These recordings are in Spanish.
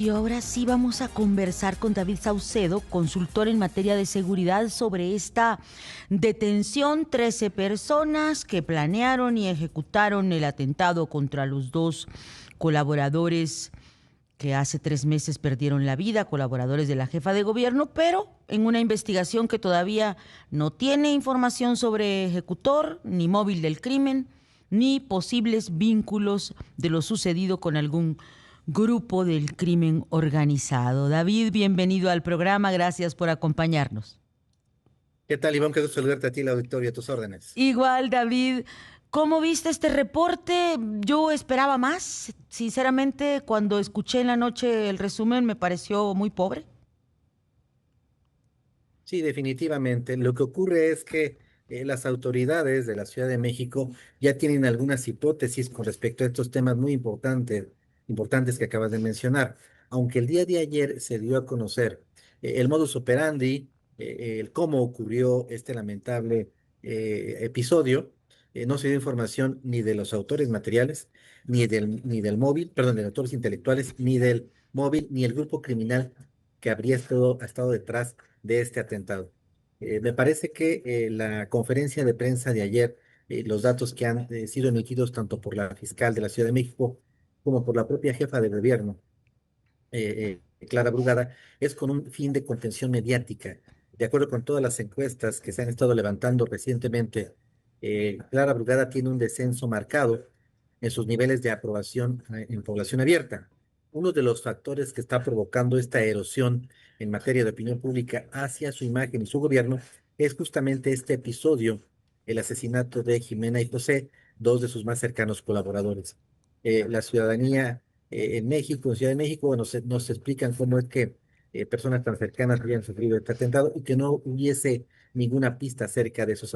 Y ahora sí vamos a conversar con David Saucedo, consultor en materia de seguridad, sobre esta detención. 13 personas que planearon y ejecutaron el atentado contra los dos colaboradores que hace 3 meses perdieron la vida, colaboradores de la jefa de gobierno, pero en una investigación que todavía no tiene información sobre ejecutor, ni móvil del crimen, ni posibles vínculos de lo sucedido con algún grupo del crimen organizado. David, bienvenido al programa, gracias por acompañarnos. ¿Qué tal, Iván? Qué gusto saludarte a ti, la auditoría, a tus órdenes. Igual, David, ¿cómo viste este reporte? Yo esperaba más. Sinceramente, cuando escuché en la noche el resumen, me pareció muy pobre. Sí, definitivamente. Lo que ocurre es que las autoridades de la Ciudad de México ya tienen algunas hipótesis con respecto a estos temas muy importantes que acabas de mencionar. Aunque el día de ayer se dio a conocer el modus operandi, el cómo ocurrió este lamentable episodio, no se dio información ni de los autores materiales, ni del móvil, perdón, de los autores intelectuales, ni del móvil, ni el grupo criminal que ha estado detrás de este atentado. Me parece que la conferencia de prensa de ayer, los datos que han sido emitidos tanto por la fiscal de la Ciudad de México como por la propia jefa de gobierno, Clara Brugada, es con un fin de contención mediática. De acuerdo con todas las encuestas que se han estado levantando recientemente, Clara Brugada tiene un descenso marcado en sus niveles de aprobación en población abierta. Uno de los factores que está provocando esta erosión en materia de opinión pública hacia su imagen y su gobierno es justamente este episodio, el asesinato de Jimena y José, dos de sus más cercanos colaboradores. La ciudadanía en México, en Ciudad de México, bueno, nos explican cómo es que personas tan cercanas habían sufrido este atentado y que no hubiese ninguna pista acerca de esos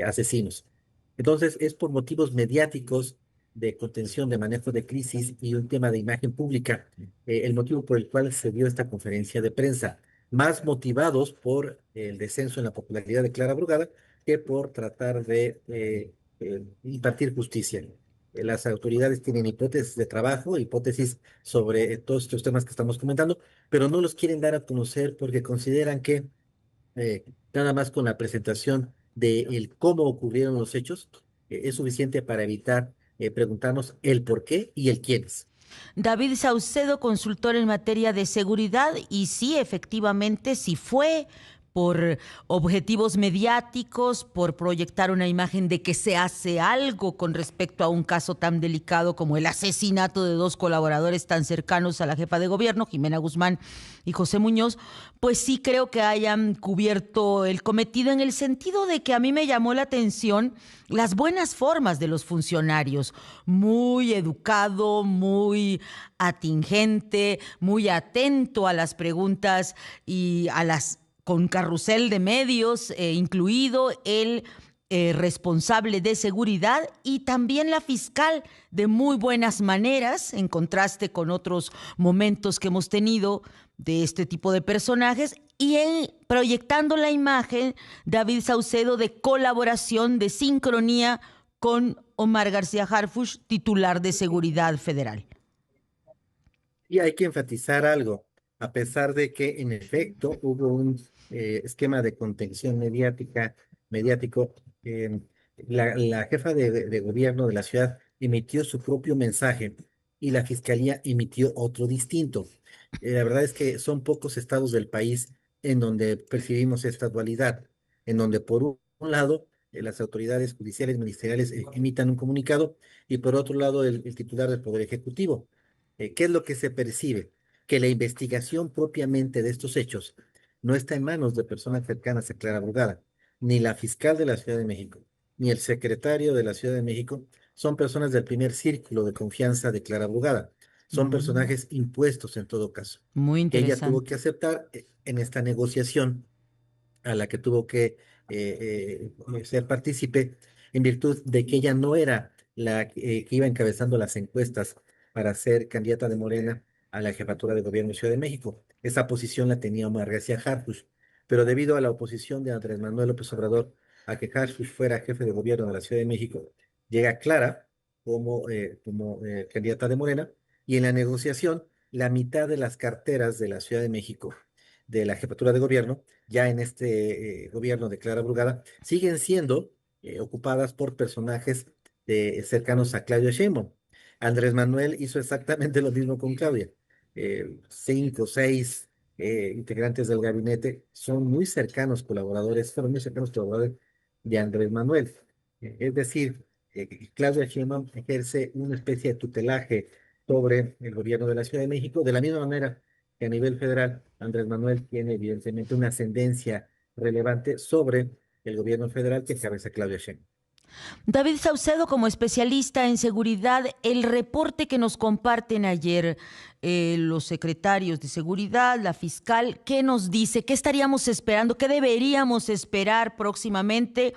asesinos. Entonces, es por motivos mediáticos de contención, de manejo de crisis y un tema de imagen pública, el motivo por el cual se dio esta conferencia de prensa, más motivados por el descenso en la popularidad de Clara Brugada que por tratar de impartir justicia. Las autoridades tienen hipótesis de trabajo, hipótesis sobre todos estos temas que estamos comentando, pero no los quieren dar a conocer porque consideran que nada más con la presentación de el cómo ocurrieron los hechos es suficiente para evitar preguntarnos el por qué y el quiénes. David Saucedo, consultor en materia de seguridad, y sí, efectivamente, sí fue por objetivos mediáticos, por proyectar una imagen de que se hace algo con respecto a un caso tan delicado como el asesinato de dos colaboradores tan cercanos a la jefa de gobierno, Jimena Guzmán y José Muñoz, pues sí creo que hayan cubierto el cometido en el sentido de que a mí me llamó la atención las buenas formas de los funcionarios, muy educado, muy atingente, muy atento a las preguntas y a las con carrusel de medios, incluido el responsable de seguridad y también la fiscal de muy buenas maneras, en contraste con otros momentos que hemos tenido de este tipo de personajes, y proyectando la imagen, David Saucedo, de colaboración, de sincronía con Omar García Harfuch, titular de Seguridad Federal. Y hay que enfatizar algo, a pesar de que en efecto hubo un esquema de contención mediático, eh, la jefa de gobierno de la ciudad emitió su propio mensaje y la fiscalía emitió otro distinto. La verdad es que son pocos estados del país en donde percibimos esta dualidad, en donde por un lado las autoridades judiciales, ministeriales emitan un comunicado y por otro lado el titular del Poder Ejecutivo. ¿Qué es lo que se percibe? Que la investigación propiamente de estos hechos no está en manos de personas cercanas a Clara Brugada, ni la fiscal de la Ciudad de México, ni el secretario de la Ciudad de México son personas del primer círculo de confianza de Clara Brugada. Son Mm, personajes impuestos en todo caso, muy que ella tuvo que interesante. aceptar en esta negociación a la que tuvo que ser partícipe en virtud de que ella no era la que iba encabezando las encuestas para ser candidata de Morena a la jefatura de gobierno de Ciudad de México. Esa posición la tenía Omar García Harfuch, pero debido a la oposición de Andrés Manuel López Obrador a que Harfuch fuera jefe de gobierno de la Ciudad de México, llega Clara como candidata de Morena y en la negociación la mitad de las carteras de la Ciudad de México, de la jefatura de gobierno, ya en este gobierno de Clara Brugada, siguen siendo ocupadas por personajes cercanos a Claudia Sheinbaum. Andrés Manuel hizo exactamente lo mismo con Claudia. Cinco, seis integrantes del gabinete son muy cercanos colaboradores, fueron muy cercanos colaboradores de Andrés Manuel. Es decir, Claudia Sheinbaum ejerce una especie de tutelaje sobre el gobierno de la Ciudad de México, de la misma manera que a nivel federal, Andrés Manuel tiene evidentemente una ascendencia relevante sobre el gobierno federal que encabeza Claudia Sheinbaum. David Saucedo, como especialista en seguridad, el reporte que nos comparten ayer los secretarios de seguridad, la fiscal, ¿qué nos dice? ¿Qué estaríamos esperando? ¿Qué deberíamos esperar próximamente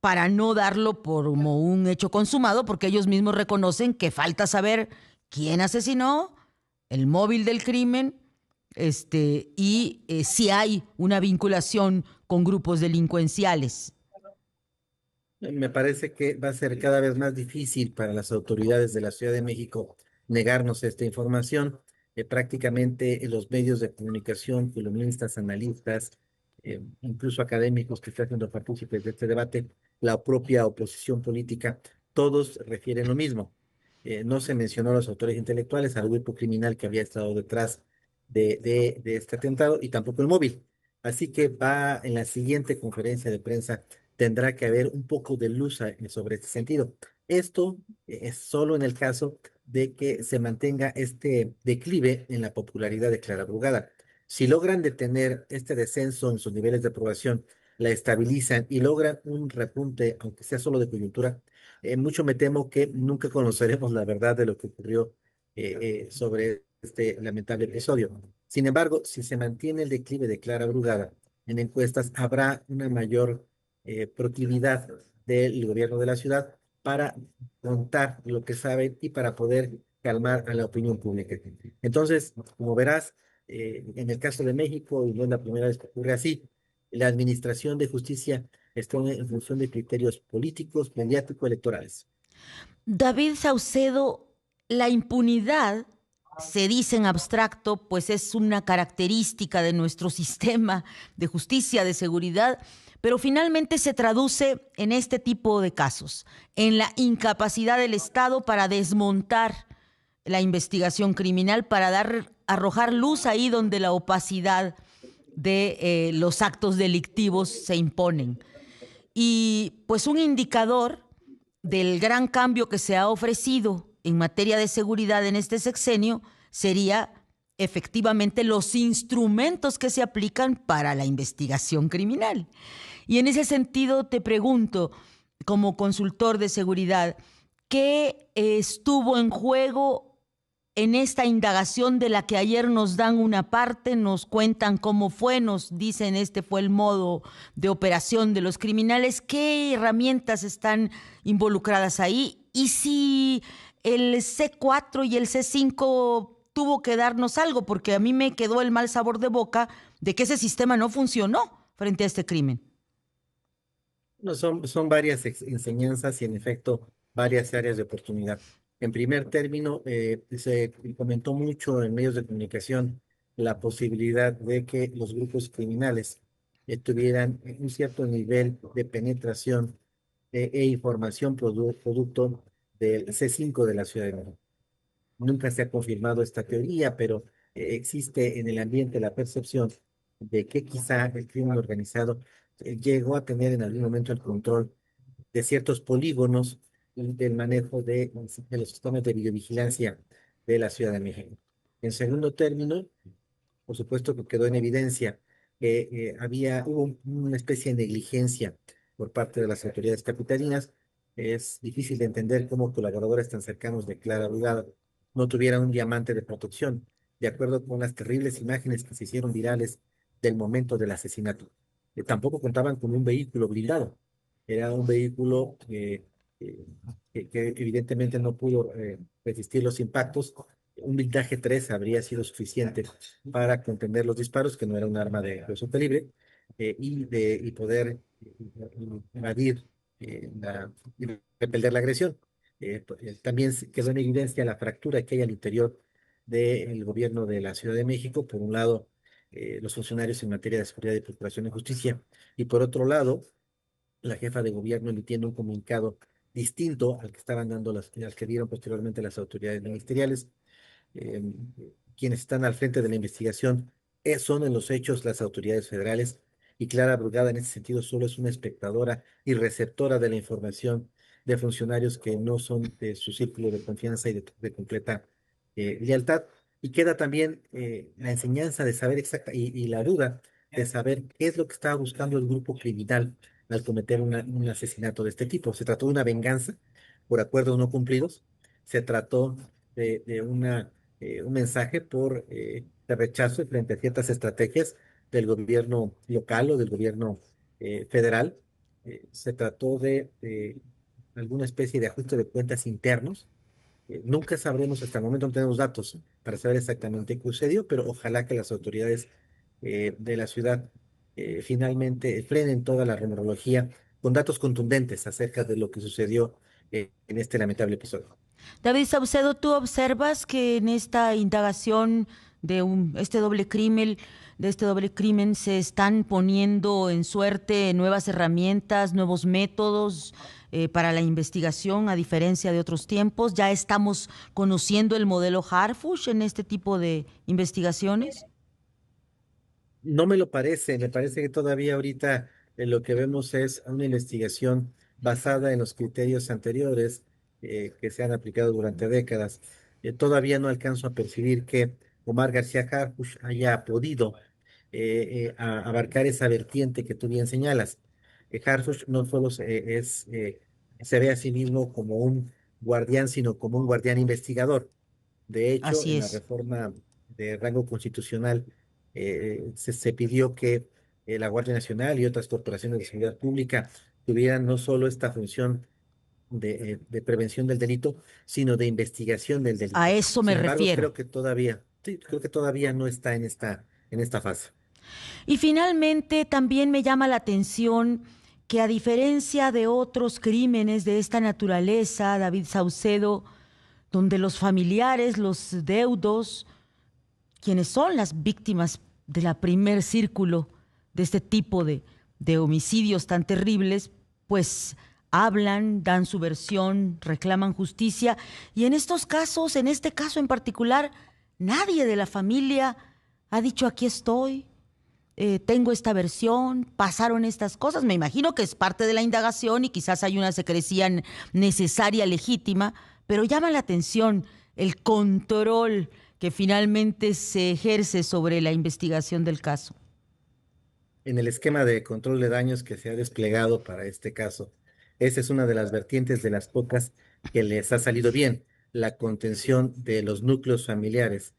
para no darlo por como un hecho consumado? Porque ellos mismos reconocen que falta saber quién asesinó, el móvil del crimen, y si hay una vinculación con grupos delincuenciales. Me parece que va a ser cada vez más difícil para las autoridades de la Ciudad de México negarnos esta información. Prácticamente los medios de comunicación, columnistas, analistas, incluso académicos que están haciendo partícipes de este debate, la propia oposición política, todos refieren lo mismo. No se mencionó a los autores intelectuales, al grupo criminal que había estado detrás de este atentado y tampoco el móvil. Así que va en la siguiente conferencia de prensa tendrá que haber un poco de luz sobre este sentido. Esto es solo en el caso de que se mantenga este declive en la popularidad de Clara Brugada. Si logran detener este descenso en sus niveles de aprobación, la estabilizan y logran un repunte, aunque sea solo de coyuntura, mucho me temo que nunca conoceremos la verdad de lo que ocurrió sobre este lamentable episodio. Sin embargo, si se mantiene el declive de Clara Brugada en encuestas, habrá una mayor proclividad del gobierno de la ciudad para contar lo que saben y para poder calmar a la opinión pública. Entonces, como verás, en el caso de México, y no es la primera vez que ocurre así, la administración de justicia está en función de criterios políticos, mediáticos, electorales. David Saucedo, la impunidad, se dice en abstracto, pues es una característica de nuestro sistema de justicia, de seguridad, pero finalmente se traduce en este tipo de casos, en la incapacidad del Estado para desmontar la investigación criminal, para arrojar luz ahí donde la opacidad de los actos delictivos se imponen. Y pues un indicador del gran cambio que se ha ofrecido en materia de seguridad en este sexenio sería efectivamente los instrumentos que se aplican para la investigación criminal. Y en ese sentido te pregunto, como consultor de seguridad, ¿qué estuvo en juego en esta indagación de la que ayer nos dan una parte, nos cuentan cómo fue, nos dicen este fue el modo de operación de los criminales? ¿Qué herramientas están involucradas ahí? Y si el C4 y el C5 tuvo que darnos algo, porque a mí me quedó el mal sabor de boca de que ese sistema no funcionó frente a este crimen. No, son varias enseñanzas y en efecto varias áreas de oportunidad. En primer término, se comentó mucho en medios de comunicación la posibilidad de que los grupos criminales tuvieran un cierto nivel de penetración e información producto del C5 de la Ciudad de México. Nunca se ha confirmado esta teoría, pero existe en el ambiente la percepción de que quizá el crimen organizado llegó a tener en algún momento el control de ciertos polígonos y del manejo de los sistemas de videovigilancia de la Ciudad de México. En segundo término, por supuesto que quedó en evidencia que hubo una especie de negligencia por parte de las autoridades capitalinas. Es difícil de entender cómo colaboradores tan cercanos de Clara Brugada no tuvieran un diamante de protección, de acuerdo con las terribles imágenes que se hicieron virales del momento del asesinato. Tampoco contaban con un vehículo blindado. Era un vehículo que evidentemente no pudo resistir los impactos. Un blindaje 3 habría sido suficiente para contener los disparos, que no era un arma de grueso calibre, y poder evadir y repeler la agresión. También quedó en evidencia la fractura que hay al interior del gobierno de la Ciudad de México. Por un lado, los funcionarios en materia de seguridad y procuración de justicia, y por otro lado, la jefa de gobierno emitiendo un comunicado distinto al que estaban dando al que dieron posteriormente las autoridades ministeriales. eh, Quienes están al frente de la investigación son en los hechos las autoridades federales, y Clara Brugada en ese sentido solo es una espectadora y receptora de la información de funcionarios que no son de su círculo de confianza y de completa lealtad. Y queda también la enseñanza de saber exacta y la duda de saber qué es lo que estaba buscando el grupo criminal al cometer un asesinato de este tipo. ¿Se trató de una venganza por acuerdos no cumplidos? ¿Se trató de un mensaje de rechazo frente a ciertas estrategias del gobierno local o del gobierno federal? ¿Se trató de alguna especie de ajuste de cuentas internos? Nunca sabremos, hasta el momento no tenemos datos para saber exactamente qué sucedió, pero ojalá que las autoridades de la ciudad finalmente frenen toda la rumorología con datos contundentes acerca de lo que sucedió en este lamentable episodio. David Saucedo, ¿tú observas que en esta indagación este doble crimen, de este doble crimen, se están poniendo en suerte nuevas herramientas, nuevos métodos para la investigación, a diferencia de otros tiempos? ¿Ya estamos conociendo el modelo Harfush en este tipo de investigaciones? No me lo parece, me parece que todavía ahorita lo que vemos es una investigación basada en los criterios anteriores que se han aplicado durante décadas. Todavía no alcanzo a percibir que Omar García Harfuch haya podido abarcar esa vertiente que tú bien señalas. Harfuch no solo se ve a sí mismo como un guardián, sino como un guardián investigador. De hecho, Así en la es. reforma de rango constitucional se pidió que la Guardia Nacional y otras corporaciones de seguridad pública tuvieran no solo esta función de prevención del delito, sino de investigación del A delito. eso me Sin embargo, refiero. creo que todavía no está en esta fase. Y finalmente también me llama la atención que, a diferencia de otros crímenes de esta naturaleza, David Saucedo, donde los familiares, los deudos, quienes son las víctimas de la primer círculo de este tipo de homicidios tan terribles, pues hablan, dan su versión, reclaman justicia. Y en estos casos, en este caso en particular, nadie de la familia ha dicho: aquí estoy, tengo esta versión, pasaron estas cosas. Me imagino que es parte de la indagación y quizás hay una secrecía necesaria, legítima, pero llama la atención el control que finalmente se ejerce sobre la investigación del caso. En el esquema de control de daños que se ha desplegado para este caso, esa es una de las vertientes de las pocas que les ha salido bien: la contención de los núcleos familiares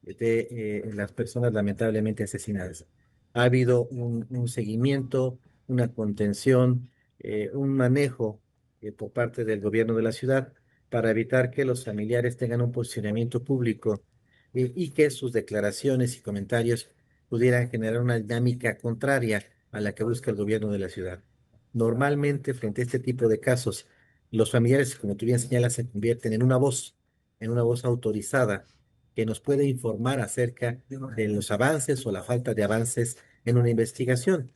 de las personas lamentablemente asesinadas. Ha habido un seguimiento, una contención, un manejo por parte del gobierno de la ciudad para evitar que los familiares tengan un posicionamiento público y que sus declaraciones y comentarios pudieran generar una dinámica contraria a la que busca el gobierno de la ciudad. Normalmente, frente a este tipo de casos, los familiares, como tú bien señalas, se convierten en una voz autorizada que nos puede informar acerca de los avances o la falta de avances en una investigación.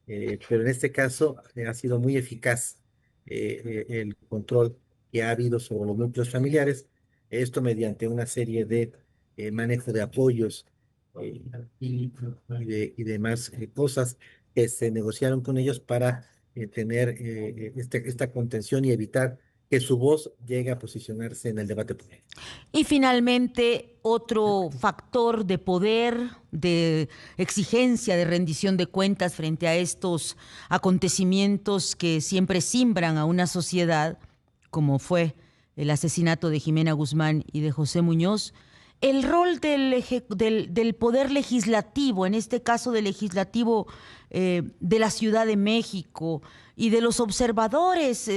Pero en este caso ha sido muy eficaz el control que ha habido sobre los núcleos familiares, esto mediante una serie de manejo de apoyos eh, y demás cosas que se negociaron con ellos para tener esta contención y evitar que su voz llegue a posicionarse en el debate público. Y finalmente, otro factor de poder, de exigencia, de rendición de cuentas frente a estos acontecimientos que siempre simbran a una sociedad, como fue el asesinato de Jimena Guzmán y de José Muñoz, el rol del poder legislativo, en este caso del legislativo de la Ciudad de México, y de los observadores,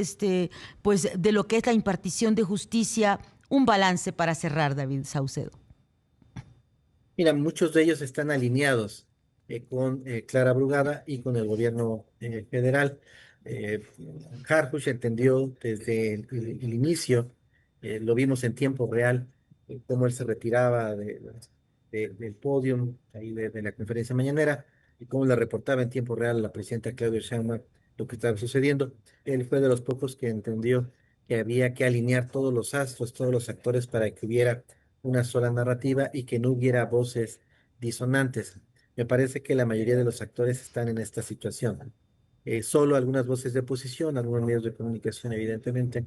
pues de lo que es la impartición de justicia. Un balance para cerrar, David Saucedo. Mira, muchos de ellos están alineados con Clara Brugada y con el gobierno federal. Eh, Harfuch entendió desde el inicio, lo vimos en tiempo real, cómo él se retiraba del podio ahí de la conferencia mañanera y cómo la reportaba en tiempo real la presidenta Claudia Sheinbaum lo que estaba sucediendo. Él fue de los pocos que entendió que había que alinear todos los astros, todos los actores para que hubiera una sola narrativa y que no hubiera voces disonantes. Me parece que la mayoría de los actores están en esta situación. Solo algunas voces de oposición, algunos medios de comunicación, evidentemente,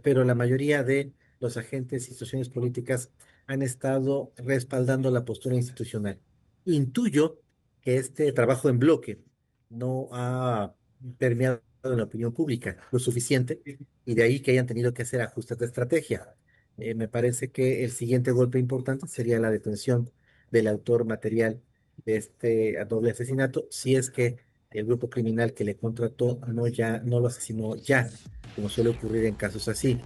pero la mayoría de los agentes e instituciones políticas han estado respaldando la postura institucional. Intuyo que este trabajo en bloque no ha permeado en la opinión pública lo suficiente y de ahí que hayan tenido que hacer ajustes de estrategia. Me parece que el siguiente golpe importante sería la detención del autor material de este doble asesinato, si es que el grupo criminal que le contrató no lo asesinó ya, como suele ocurrir en casos así.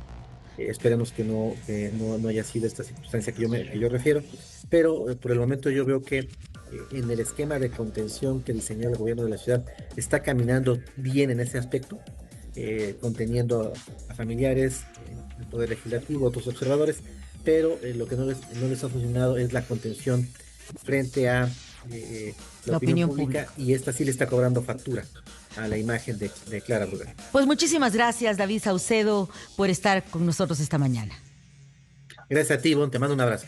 Esperemos que no haya sido esta circunstancia que yo refiero, pero por el momento yo veo que en el esquema de contención que diseñó el gobierno de la ciudad está caminando bien en ese aspecto, conteniendo a familiares, el Poder Legislativo, otros observadores, pero lo que no les ha funcionado es la contención frente a la La opinión opinión pública, pública. y esta sí le está cobrando factura a la imagen de Clara Brugada. Pues muchísimas gracias, David Saucedo, por estar con nosotros esta mañana. Gracias a ti, Ivonne, te mando un abrazo.